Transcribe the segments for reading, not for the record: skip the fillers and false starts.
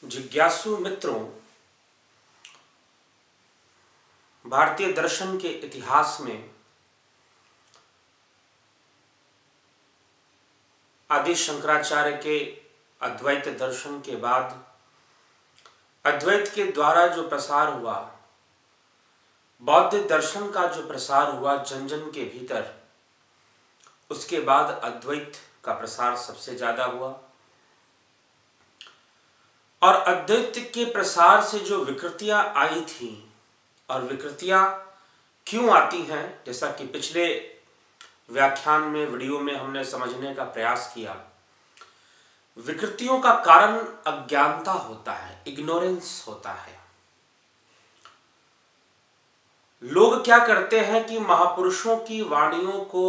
जिज्ञासु मित्रों, भारतीय दर्शन के इतिहास में आदि शंकराचार्य के अद्वैत दर्शन के बाद अद्वैत के द्वारा जो प्रसार हुआ, बौद्ध दर्शन का जो प्रसार हुआ जन जन के भीतर, उसके बाद अद्वैत का प्रसार सबसे ज्यादा हुआ। और अद्वैत के प्रसार से जो विकृतियां आई थी और विकृतियां क्यों आती हैं, जैसा कि पिछले व्याख्यान में वीडियो में हमने समझने का प्रयास किया, विकृतियों का कारण अज्ञानता होता है, इग्नोरेंस होता है। लोग क्या करते हैं कि महापुरुषों की वाणियों को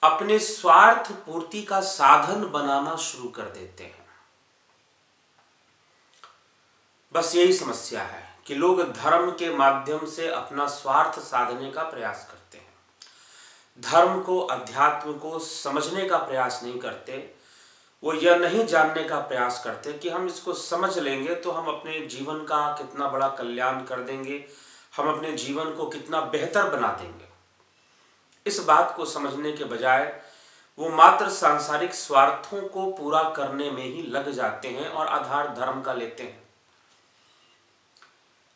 अपने स्वार्थ पूर्ति का साधन बनाना शुरू कर देते हैं। बस यही समस्या है कि लोग धर्म के माध्यम से अपना स्वार्थ साधने का प्रयास करते हैं, धर्म को, अध्यात्म को समझने का प्रयास नहीं करते। वो यह नहीं जानने का प्रयास करते कि हम इसको समझ लेंगे तो हम अपने जीवन का कितना बड़ा कल्याण कर देंगे, हम अपने जीवन को कितना बेहतर बना देंगे। इस बात को समझने के बजाय वो मात्र सांसारिक स्वार्थों को पूरा करने में ही लग जाते हैं और आधार धर्म का लेते हैं।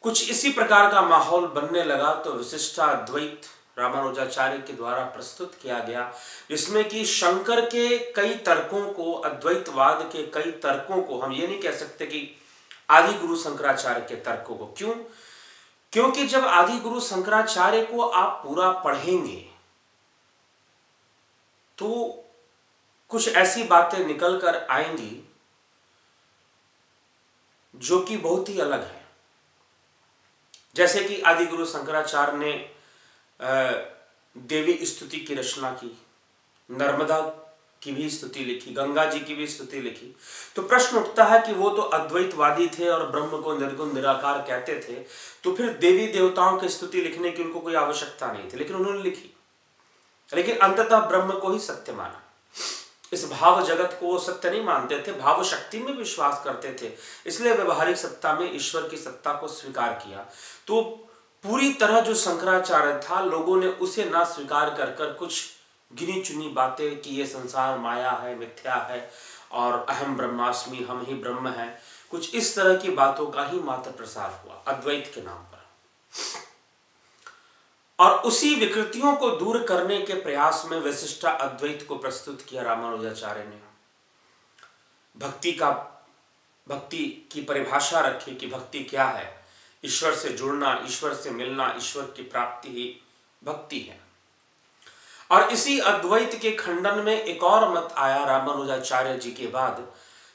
कुछ इसी प्रकार का माहौल बनने लगा तो विशिष्टाद्वैत रामानुजाचार्य के द्वारा प्रस्तुत किया गया, जिसमें कि शंकर के कई तर्कों को, अद्वैतवाद के कई तर्कों को, हम ये नहीं कह सकते कि आदि गुरु शंकराचार्य के तर्कों को। क्यों? क्योंकि जब आदि गुरु शंकराचार्य को आप पूरा पढ़ेंगे तो कुछ ऐसी बातें निकल कर आएंगी जो कि बहुत ही अलग है। जैसे कि आदि गुरु शंकराचार्य ने देवी स्तुति की रचना की, नर्मदा की भी स्तुति लिखी, गंगा जी की भी स्तुति लिखी। तो प्रश्न उठता है कि वो तो अद्वैतवादी थे और ब्रह्म को निर्गुण निराकार कहते थे, तो फिर देवी देवताओं की स्तुति लिखने की उनको कोई आवश्यकता नहीं थी, लेकिन उन्होंने लिखी। लेकिन अंततः ब्रह्म को ही सत्य माना। इस भाव जगत को वो सत्य नहीं मानते थे, भाव शक्ति में विश्वास करते थे, इसलिए व्यवहारिक सत्ता में ईश्वर की सत्ता को स्वीकार किया। तो पूरी तरह जो शंकराचार्य था, लोगों ने उसे ना स्वीकार कर कर कुछ गिनी चुनी बातें कि ये संसार माया है, मिथ्या है और अहम ब्रह्मास्मि, हम ही ब्रह्म हैं, कुछ इस तरह की बातों का ही मात्र प्रसार हुआ अद्वैत के नाम पर। और उसी विकृतियों को दूर करने के प्रयास में विशिष्टा अद्वैत को प्रस्तुत किया रामानुजाचार्य ने। भक्ति की परिभाषा रखी कि भक्ति क्या है, ईश्वर से जुड़ना, ईश्वर से मिलना, ईश्वर की प्राप्ति ही भक्ति है। और इसी अद्वैत के खंडन में एक और मत आया रामानुजाचार्य जी के बाद,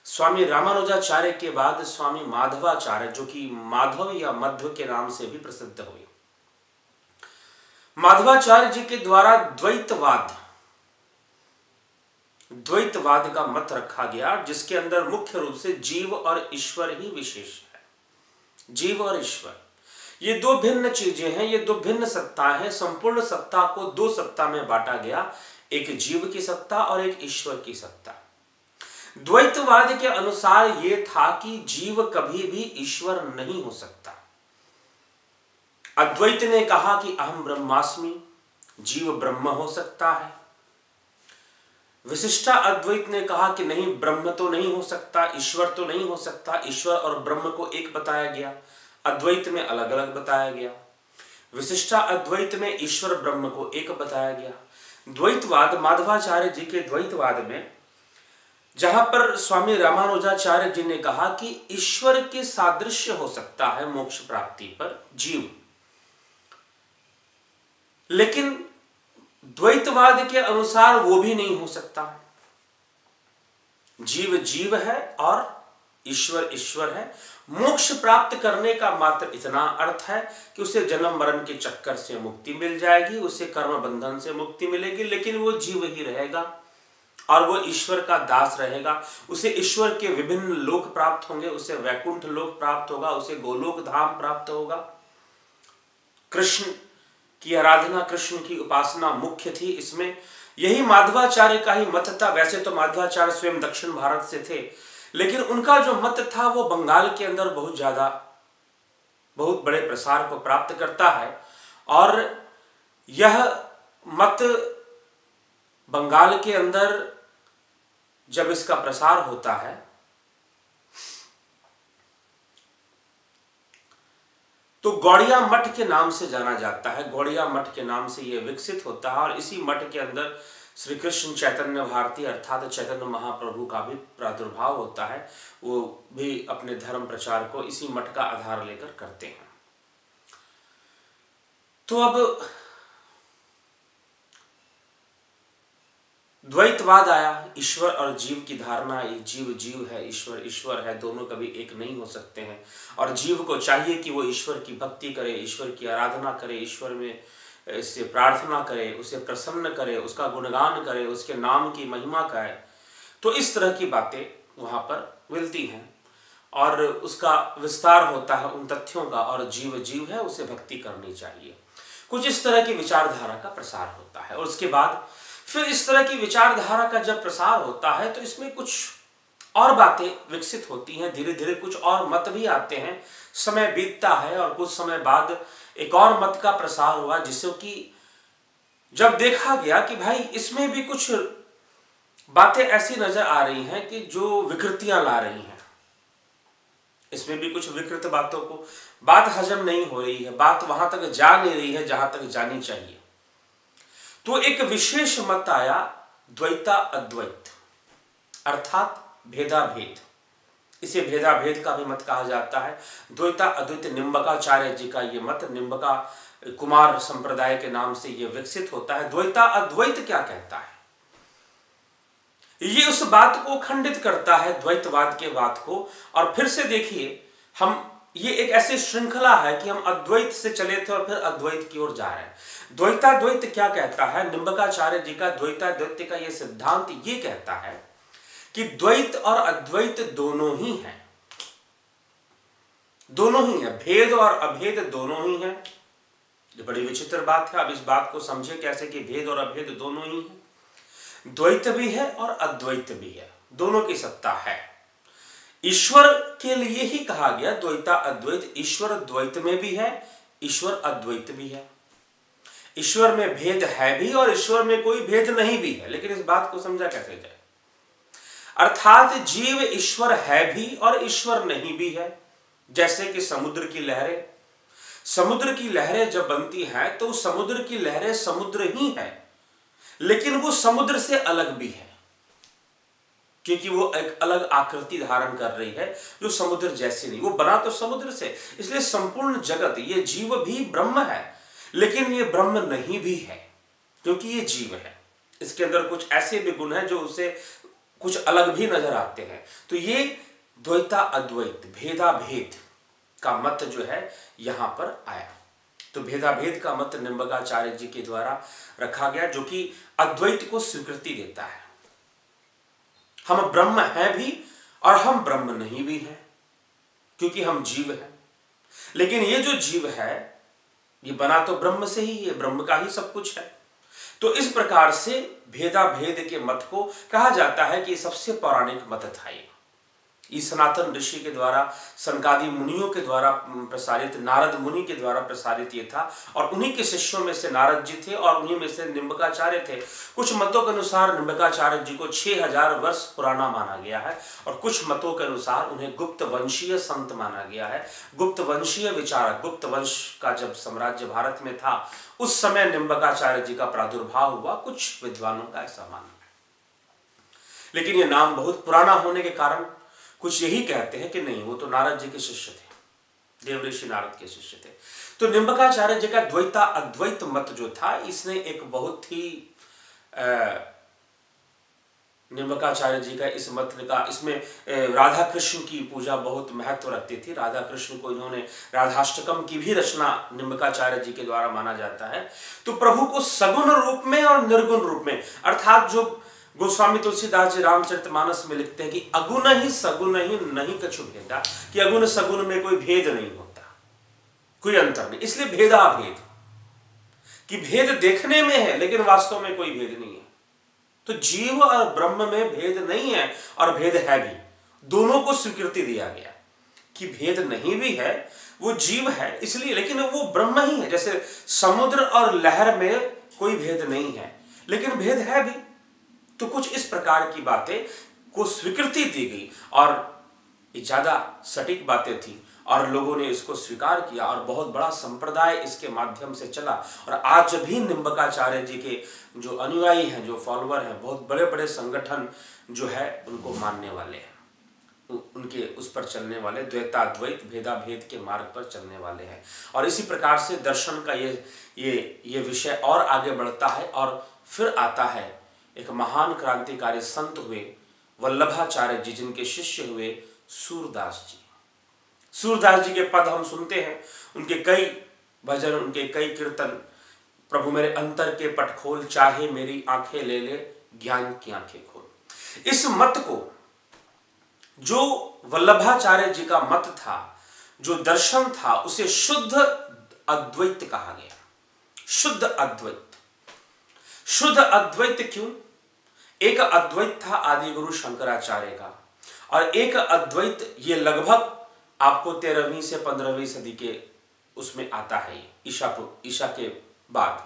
स्वामी रामानुजाचार्य के बाद स्वामी माधवाचार्य, जो कि माधव या मध्व के नाम से भी प्रसिद्ध हुए। माधवाचार्य जी के द्वारा द्वैतवाद का मत रखा गया, जिसके अंदर मुख्य रूप से जीव और ईश्वर ही विशेष है। जीव और ईश्वर ये दो भिन्न चीजें हैं, ये दो भिन्न सत्ताएं हैं। संपूर्ण सत्ता को दो सत्ता में बांटा गया, एक जीव की सत्ता और एक ईश्वर की सत्ता। द्वैतवाद के अनुसार यह था कि जीव कभी भी ईश्वर नहीं हो सकता। अद्वैत ने कहा कि अहम ब्रह्मास्मि, जीव ब्रह्म हो सकता है। विशिष्टा अद्वैत ने कहा कि नहीं, ब्रह्म तो नहीं हो सकता, ईश्वर तो नहीं हो सकता। ईश्वर और ब्रह्म को एक बताया गया, अद्वैत में अलग अलग बताया गया। विशिष्टा अद्वैत में ईश्वर ब्रह्म को एक बताया गया। द्वैतवाद, माधवाचार्य जी के द्वैतवाद में, जहां पर स्वामी रामानुजाचार्य जी ने कहा कि ईश्वर के सादृश्य हो सकता है मोक्ष प्राप्ति पर जीव, लेकिन द्वैतवाद के अनुसार वो भी नहीं हो सकता। जीव जीव है और ईश्वर ईश्वर है। मोक्ष प्राप्त करने का मात्र इतना अर्थ है कि उसे जन्म मरण के चक्कर से मुक्ति मिल जाएगी, उसे कर्म बंधन से मुक्ति मिलेगी, लेकिन वो जीव ही रहेगा और वो ईश्वर का दास रहेगा। उसे ईश्वर के विभिन्न लोक प्राप्त होंगे, उसे वैकुंठ लोक प्राप्त होगा, उसे गोलोक धाम प्राप्त होगा। कृष्ण की आराधना, कृष्ण की उपासना मुख्य थी इसमें। यही माधवाचार्य का ही मत था। वैसे तो माधवाचार्य स्वयं दक्षिण भारत से थे, लेकिन उनका जो मत था वो बंगाल के अंदर बहुत बड़े प्रसार को प्राप्त करता है। और यह मत बंगाल के अंदर जब इसका प्रसार होता है तो गौड़िया मठ के नाम से जाना जाता है। गौड़िया मठ के नाम से यह विकसित होता है और इसी मठ के अंदर श्री कृष्ण चैतन्य भारती अर्थात चैतन्य महाप्रभु का भी प्रादुर्भाव होता है। वो भी अपने धर्म प्रचार को इसी मठ का आधार लेकर करते हैं। तो अब द्वैतवाद आया, ईश्वर और जीव की धारणा, जीव जीव है, ईश्वर ईश्वर है, दोनों कभी एक नहीं हो सकते हैं। और जीव को चाहिए कि वो ईश्वर की भक्ति करे, ईश्वर की आराधना करे, ईश्वर में इससे प्रार्थना करे, उसे प्रसन्न करे, उसका गुणगान करे, उसके नाम की महिमा करे। तो इस तरह की बातें वहाँ पर मिलती हैं और उसका विस्तार होता है उन तथ्यों का। और जीव जीव है, उसे भक्ति करनी चाहिए। कुछ इस तरह की विचारधारा का प्रसार होता है। और उसके बाद फिर इस तरह की विचारधारा का जब प्रसार होता है तो इसमें कुछ और बातें विकसित होती हैं, धीरे धीरे कुछ और मत भी आते हैं। समय बीतता है और कुछ समय बाद एक और मत का प्रसार हुआ, जिससे कि जब देखा गया कि भाई इसमें भी कुछ बातें ऐसी नजर आ रही हैं कि जो विकृतियां ला रही हैं, इसमें भी कुछ विकृत बातों को, बात हजम नहीं हो रही है, बात वहां तक जा नहीं रही है जहां तक जानी चाहिए। तो एक विशेष मत आया द्वैता अद्वैत अर्थात भेदाभेद। इसे भेदाभेद का भी मत कहा जाता है। द्वैता अद्वैत निम्बकाचार्य जी का ये मत, निम्बका कुमार संप्रदाय के नाम से ये विकसित होता है। द्वैता अद्वैत क्या कहता है? ये उस बात को खंडित करता है, द्वैतवाद के बात को। और फिर से देखिए, हम ये एक ऐसी श्रृंखला है कि हम अद्वैत से चले थे और फिर अद्वैत की ओर जा रहे हैं। द्वैताद्वैत क्या कहता है? निम्बकाचार्य जी का द्वैताद्वैत का ये सिद्धांत ये कहता है कि द्वैत और अद्वैत दोनों ही हैं, दोनों ही है, भेद और अभेद दोनों ही हैं। ये बड़ी विचित्र बात है। अब इस बात को समझे कैसे कि भेद और अभेद दोनों ही हैं, द्वैत भी है और अद्वैत भी है, दोनों की सत्ता है। ईश्वर के लिए ही कहा गया द्वैता अद्वैत। ईश्वर द्वैत में भी है, ईश्वर अद्वैत भी है। ईश्वर में भेद है भी और ईश्वर में कोई भेद नहीं भी है। लेकिन इस बात को समझा कैसे जाए? अर्थात जीव ईश्वर है भी और ईश्वर नहीं भी है। जैसे कि समुद्र की लहरें, समुद्र की लहरें जब बनती हैं तो समुद्र की लहरें समुद्र ही है, लेकिन वो समुद्र से अलग भी है, क्योंकि वो एक अलग आकृति धारण कर रही है जो समुद्र जैसी नहीं। वो बना तो समुद्र से, इसलिए संपूर्ण जगत, ये जीव भी ब्रह्म है, लेकिन ये ब्रह्म नहीं भी है क्योंकि ये जीव है। इसके अंदर कुछ ऐसे भी गुण हैं जो उसे कुछ अलग भी नजर आते हैं। तो ये द्वैता अद्वैत, भेदा भेद का मत जो है यहां पर आया। तो भेदा भेद का मत निम्बकाचार्य जी के द्वारा रखा गया, जो कि अद्वैत को स्वीकृति देता है। हम ब्रह्म हैं भी और हम ब्रह्म नहीं भी हैं, क्योंकि हम जीव हैं। लेकिन ये जो जीव है ये बना तो ब्रह्म से ही, ये ब्रह्म का ही सब कुछ है। तो इस प्रकार से भेदा भेद के मत को कहा जाता है कि सबसे पौराणिक मत था ये सनातन ऋषि के द्वारा, सनकादि मुनियों के द्वारा प्रसारित, नारद मुनि के द्वारा प्रसारित ये था। और उन्हीं के शिष्यों में से नारद जी थे और उन्हीं में से निम्बकाचार्य थे। कुछ मतों के अनुसार निम्बकाचार्य जी को 6000 वर्ष पुराना माना गया है और कुछ मतों के अनुसार उन्हें गुप्त वंशीय संत माना गया है। गुप्त वंशीय विचारक, गुप्त वंश का जब साम्राज्य भारत में था उस समय निम्बकाचार्य जी का प्रादुर्भाव हुआ, कुछ विद्वानों का ऐसा मानना है। लेकिन ये नाम बहुत पुराना होने के कारण कुछ यही कहते हैं कि नहीं, वो तो नारद जी के शिष्य थे, देवऋषि नारद के शिष्य थे। तो निम्बकाचार्य जी का द्वैता अद्वैत मत जो था, इसने एक बहुत ही निम्बकाचार्य जी का इस मत का, इसमें राधा कृष्ण की पूजा बहुत महत्व रखती थी। राधा कृष्ण को इन्होंने राधाष्टकम की भी रचना निम्बकाचार्य जी के द्वारा माना जाता है। तो प्रभु को सगुण रूप में और निर्गुण रूप में, अर्थात जो गोस्वामी तुलसीदास जी रामचरितमानस में लिखते हैं कि अगुण ही सगुण ही नहीं कछु भेदा, कि अगुण सगुण में कोई भेद नहीं होता, कोई अंतर नहीं। इसलिए भेदा भेद, कि भेद देखने में है लेकिन वास्तव में कोई भेद नहीं है। तो जीव और ब्रह्म में भेद नहीं है और भेद है भी, दोनों को स्वीकृति दिया गया कि भेद नहीं भी है, वो जीव है इसलिए, लेकिन वो ब्रह्म ही है। जैसे समुद्र और लहर में कोई भेद नहीं है, लेकिन भेद है भी। तो कुछ इस प्रकार की बातें को स्वीकृति दी गई और ज्यादा सटीक बातें थी और लोगों ने इसको स्वीकार किया और बहुत बड़ा संप्रदाय इसके माध्यम से चला। और आज भी निम्बकाचार्य जी के जो अनुयायी हैं, जो फॉलोअर हैं, बहुत बड़े बड़े संगठन जो है उनको मानने वाले हैं, उनके उस पर चलने वाले, द्वैताद्वैत भेदा भेद के मार्ग पर चलने वाले हैं। और इसी प्रकार से दर्शन का ये विषय और आगे बढ़ता है और फिर आता है एक महान क्रांतिकारी संत हुए वल्लभाचार्य जी, जिनके शिष्य हुए सूरदास जी। सूरदास जी के पद हम सुनते हैं, उनके कई भजन, उनके कई कीर्तन, प्रभु मेरे अंतर के पट खोल, चाहे मेरी आंखें ले ले, ज्ञान की आंखें खोल। इस मत को, जो वल्लभाचार्य जी का मत था, जो दर्शन था, उसे शुद्ध अद्वैत कहा गया। शुद्ध अद्वैत। शुद्ध अद्वैत क्यों? एक अद्वैत था आदि गुरु शंकराचार्य का, और एक अद्वैत ये लगभग आपको 13वीं से 15वीं सदी के उसमें आता है, ईसा के बाद,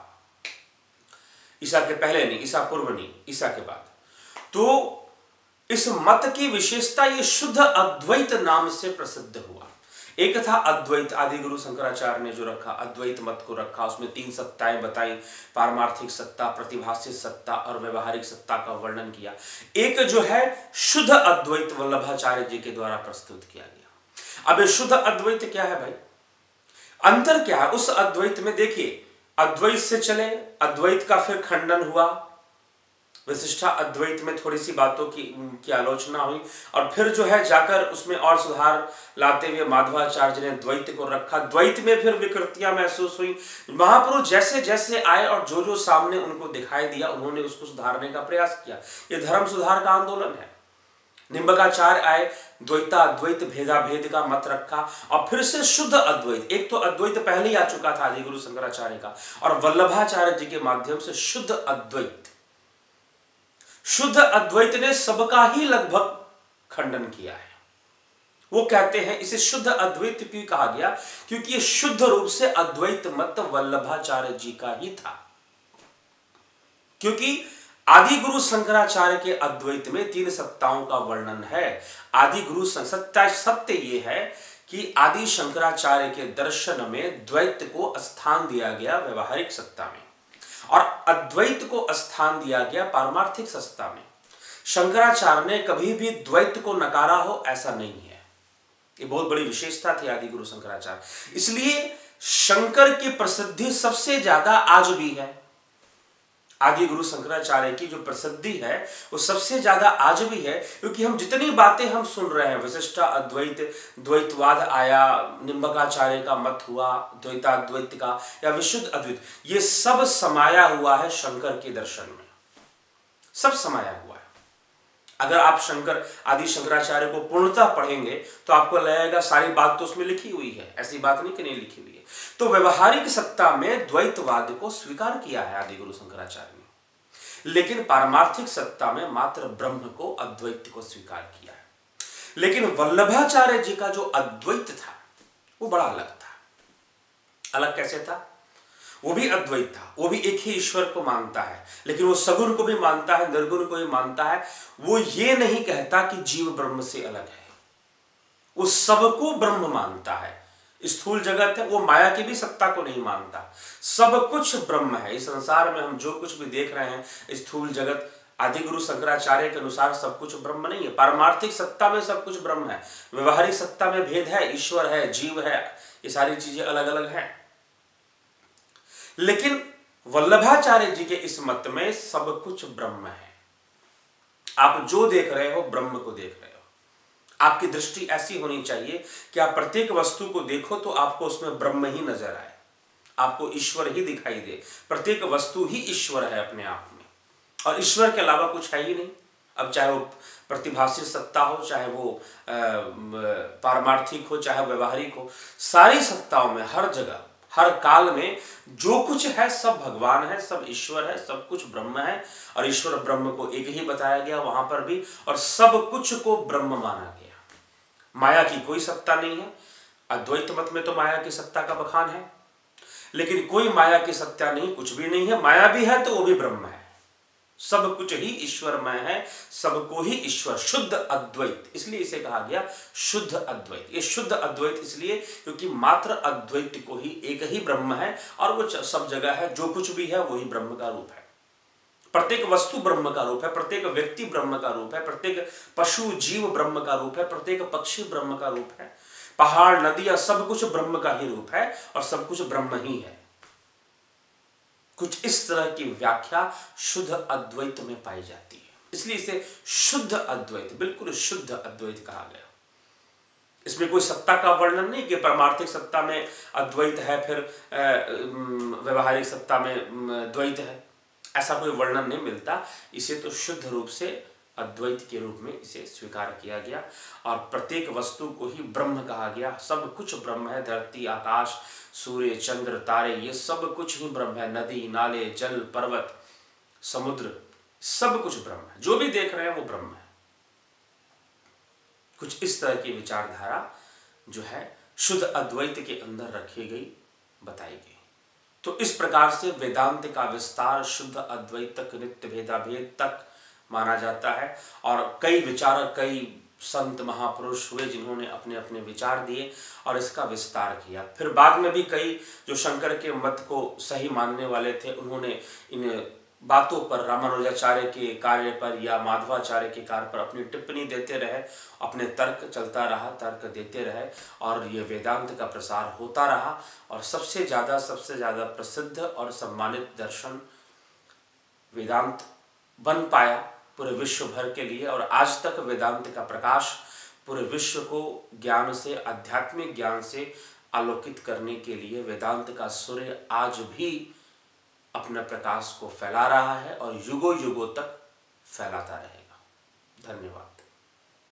ईसा के पहले नहीं, ईसा पूर्व नहीं, ईसा के बाद। तो इस मत की विशेषता ये शुद्ध अद्वैत नाम से प्रसिद्ध हुआ। एक था अद्वैत, आदि गुरु शंकराचार्य ने जो रखा, अद्वैत मत को रखा, उसमें 3 सत्ताएं बताई, पारमार्थिक सत्ता, प्रतिभाषिक सत्ता और व्यवहारिक सत्ता का वर्णन किया। एक जो है शुद्ध अद्वैत वल्लभाचार्य जी के द्वारा प्रस्तुत किया गया। अब ये शुद्ध अद्वैत क्या है भाई? अंतर क्या है उस अद्वैत में? देखिए, अद्वैत से चले, अद्वैत का फिर खंडन हुआ, विशिष्टा अद्वैत में थोड़ी सी बातों की आलोचना हुई, और फिर जो है जाकर उसमें और सुधार लाते हुए माधवाचार्य ने द्वैत को रखा। द्वैत में फिर विकृतियां महसूस हुई। महापुरुष जैसे जैसे आए और जो जो सामने उनको दिखाई दिया, उन्होंने उसको सुधारने का प्रयास किया। ये धर्म सुधार का आंदोलन है। निम्बकाचार्य आए, द्वैताद्वैत भेदा भेद का मत रखा, और फिर से शुद्ध अद्वैत। एक तो अद्वैत पहले ही आ चुका था आदि गुरु शंकराचार्य का, और वल्लभाचार्य जी के माध्यम से शुद्ध अद्वैत। शुद्ध अद्वैत ने सबका ही लगभग खंडन किया है। वो कहते हैं इसे शुद्ध अद्वैत क्यों कहा गया? क्योंकि ये शुद्ध रूप से अद्वैत मत वल्लभाचार्य जी का ही था। क्योंकि आदि गुरु शंकराचार्य के अद्वैत में 3 सत्ताओं का वर्णन है। आदि गुरु सत्य ये है कि आदि शंकराचार्य के दर्शन में द्वैत को स्थान दिया गया व्यवहारिक सत्ता में, और अद्वैत को स्थान दिया गया पारमार्थिक सत्ता में। शंकराचार्य ने कभी भी द्वैत को नकारा हो, ऐसा नहीं है। ये बहुत बड़ी विशेषता थी आदि गुरु शंकराचार्य। इसलिए शंकर की प्रसिद्धि सबसे ज्यादा आज भी है। आदि गुरु शंकराचार्य की जो प्रसिद्धि है वो सबसे ज्यादा आज भी है, क्योंकि हम जितनी बातें हम सुन रहे हैं, विशिष्टा अद्वैत, द्वैतवाद आया, निम्बकाचार्य का मत हुआ, द्वैताद्वैत का, या विशुद्ध अद्वैत, ये सब समाया हुआ है शंकर के दर्शन में। सब समाया हुआ है। अगर आप आदि शंकराचार्य को पूर्णतः पढ़ेंगे तो आपको लगेगा सारी बात तो उसमें लिखी हुई है, ऐसी बात नहीं कि नहीं लिखी हुई है। तो व्यवहारिक सत्ता में द्वैतवाद को स्वीकार किया है आदि गुरु शंकराचार्य ने, लेकिन पारमार्थिक सत्ता में मात्र ब्रह्म को, अद्वैत को स्वीकार किया है। लेकिन वल्लभाचार्य जी का जो अद्वैत था वो बड़ा अलग था। अलग कैसे था? वो भी अद्वैत था, वो भी एक ही ईश्वर को मानता है, लेकिन वो सगुण को भी मानता है, निर्गुण को भी मानता है। वो ये नहीं कहता कि जीव ब्रह्म से अलग है, वो सबको ब्रह्म मानता है। स्थूल जगत है, वो माया की भी सत्ता को नहीं मानता। सब कुछ ब्रह्म है। इस संसार में हम जो कुछ भी देख रहे हैं, स्थूल जगत, आदि गुरु शंकराचार्य के अनुसार सब कुछ ब्रह्म नहीं है। पारमार्थिक सत्ता में सब कुछ ब्रह्म है, व्यवहारिक सत्ता में भेद है, ईश्वर है, जीव है, ये सारी चीजें अलग अलग हैं। लेकिन वल्लभाचार्य जी के इस मत में सब कुछ ब्रह्म है। आप जो देख रहे हो ब्रह्म को देख रहे हो। आपकी दृष्टि ऐसी होनी चाहिए कि आप प्रत्येक वस्तु को देखो तो आपको उसमें ब्रह्म ही नजर आए, आपको ईश्वर ही दिखाई दे। प्रत्येक वस्तु ही ईश्वर है अपने आप में, और ईश्वर के अलावा कुछ है ही नहीं। अब चाहे वो प्रतिभाषिक सत्ता हो, चाहे वो पारमार्थिक हो, चाहे व्यवहारिक हो, सारी सत्ताओं में, हर जगह, हर काल में जो कुछ है सब भगवान है, सब ईश्वर है, सब कुछ ब्रह्म है। और ईश्वर ब्रह्म को एक ही बताया गया वहां पर भी, और सब कुछ को ब्रह्म माना गया। माया की कोई सत्ता नहीं है। अद्वैत मत में तो माया की सत्ता का बखान है, लेकिन कोई माया की सत्ता नहीं, कुछ भी नहीं है। माया भी है तो वो भी ब्रह्म है, सब कुछ ही ईश्वरमय है, सबको ही ईश्वर, शुद्ध अद्वैत, इसलिए इसे कहा गया शुद्ध अद्वैत। ये शुद्ध अद्वैत इसलिए क्योंकि मात्र अद्वैत को ही एक ही ब्रह्म है और वो सब जगह है, जो कुछ भी है वही ब्रह्म का रूप है। प्रत्येक वस्तु ब्रह्म का रूप है, प्रत्येक व्यक्ति ब्रह्म का रूप है, प्रत्येक पशु जीव ब्रह्म का रूप है, प्रत्येक पक्षी ब्रह्म का रूप है, पहाड़ नदियां सब कुछ ब्रह्म का ही रूप है और सब कुछ ब्रह्म ही है। कुछ इस तरह की व्याख्या शुद्ध अद्वैत में पाई जाती है, इसलिए इसे शुद्ध अद्वैत, बिल्कुल शुद्ध अद्वैत कहा गया। इसमें कोई सत्ता का वर्णन नहीं कि पारमार्थिक सत्ता में अद्वैत है, फिर व्यवहारिक सत्ता में द्वैत है, ऐसा कोई वर्णन नहीं मिलता। इसे तो शुद्ध रूप से अद्वैत के रूप में इसे स्वीकार किया गया और प्रत्येक वस्तु को ही ब्रह्म कहा गया। सब कुछ ब्रह्म है, धरती आकाश सूर्य चंद्र तारे ये सब कुछ ही ब्रह्म है, नदी नाले जल पर्वत समुद्र सब कुछ ब्रह्म है, जो भी देख रहे हैं वो ब्रह्म है। कुछ इस तरह की विचारधारा जो है शुद्ध अद्वैत के अंदर रखी गई, बताई गई। तो इस प्रकार से वेदांत का विस्तार शुद्ध अद्वैत तक, नित्य भेदाभेद तक माना जाता है और कई विचारक, कई संत महापुरुष हुए जिन्होंने अपने अपने विचार दिए और इसका विस्तार किया। फिर बाद में भी कई जो शंकर के मत को सही मानने वाले थे, उन्होंने इन बातों पर, रामानुजाचार्य के कार्य पर या माधवाचार्य के कार्य पर अपनी टिप्पणी देते रहे, अपने तर्क चलता रहा, तर्क देते रहे और ये वेदांत का प्रसार होता रहा। और सबसे ज़्यादा प्रसिद्ध और सम्मानित दर्शन वेदांत बन पाया पूरे विश्व भर के लिए। और आज तक वेदांत का प्रकाश पूरे विश्व को ज्ञान से, आध्यात्मिक ज्ञान से आलोकित करने के लिए वेदांत का सूर्य आज भी अपने प्रकाश को फैला रहा है और युगों युगों तक फैलाता रहेगा। धन्यवाद।